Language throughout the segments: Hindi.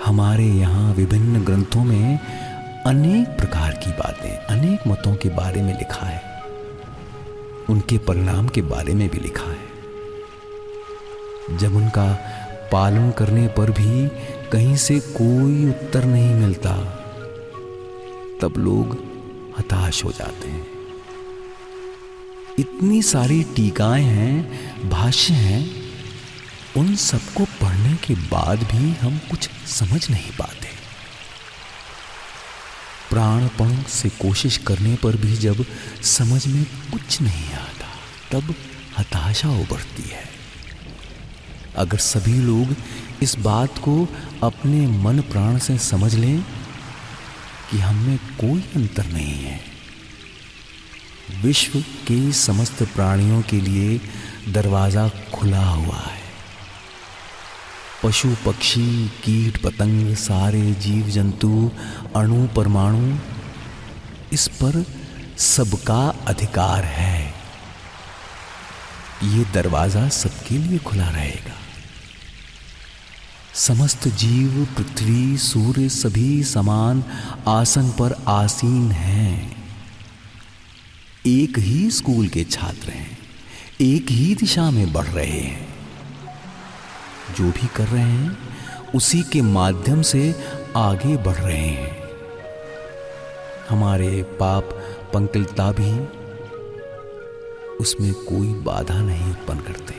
हमारे यहाँ विभिन्न ग्रंथों में अनेक प्रकार की बातें, अनेक मतों के बारे में लिखा है, उनके परिणाम के बारे में भी लिखा है। जब उनका पालन करने पर भी कहीं से कोई उत्तर नहीं मिलता, तब लोग हताश हो जाते हैं। इतनी सारी टीकाएं हैं, भाष्य हैं, उन सबको पढ़ने के बाद भी हम कुछ समझ नहीं पाते। प्राणपण से कोशिश करने पर भी जब समझ में कुछ नहीं आता, तब हताशा उभरती है। अगर सभी लोग इस बात को अपने मन प्राण से समझ लें कि हम में कोई अंतर नहीं है, विश्व के समस्त प्राणियों के लिए दरवाजा खुला हुआ है। पशु पक्षी कीट पतंग सारे जीव जंतु अणु परमाणु, इस पर सबका अधिकार है। ये दरवाजा सबके लिए खुला रहेगा। समस्त जीव पृथ्वी सूर्य सभी समान आसन पर आसीन हैं। एक ही स्कूल के छात्र हैं, एक ही दिशा में बढ़ रहे हैं। जो भी कर रहे हैं उसी के माध्यम से आगे बढ़ रहे हैं। हमारे पाप पंकिलता भी उसमें कोई बाधा नहीं उत्पन्न करते।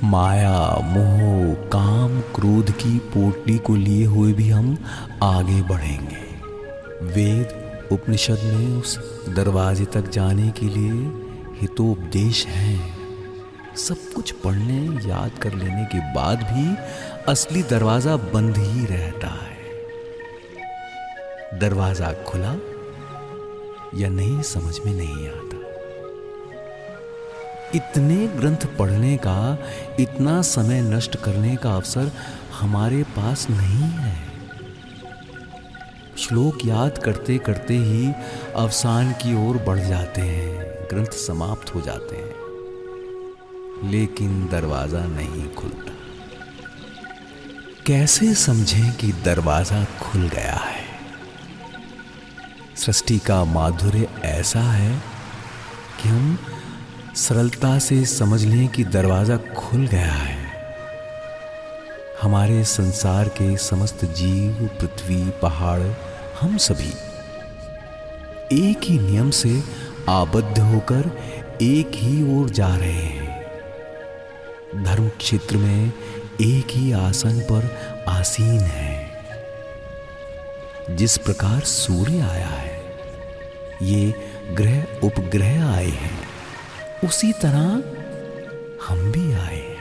माया मोह काम क्रोध की पोटली को लिए हुए भी हम आगे बढ़ेंगे। वेद उपनिषद में उस दरवाजे तक जाने के लिए हितोपदेश हैं। सब कुछ पढ़ने याद कर लेने के बाद भी असली दरवाजा बंद ही रहता है। दरवाजा खुला या नहीं समझ में नहीं आता। इतने ग्रंथ पढ़ने का, इतना समय नष्ट करने का अवसर हमारे पास नहीं है। श्लोक याद करते करते ही अवसान की ओर बढ़ जाते हैं, ग्रंथ समाप्त हो जाते हैं, लेकिन दरवाजा नहीं खुलता। कैसे समझें कि दरवाजा खुल गया है? सृष्टि का माधुर्य ऐसा है कि हम सरलता से समझ लें कि दरवाजा खुल गया है। हमारे संसार के समस्त जीव पृथ्वी पहाड़ हम सभी एक ही नियम से आबद्ध होकर एक ही ओर जा रहे हैं। धर्म क्षेत्र में एक ही आसन पर आसीन है। जिस प्रकार सूर्य आया है, ये ग्रह उपग्रह आए हैं, उसी तरह हम भी आए हैं।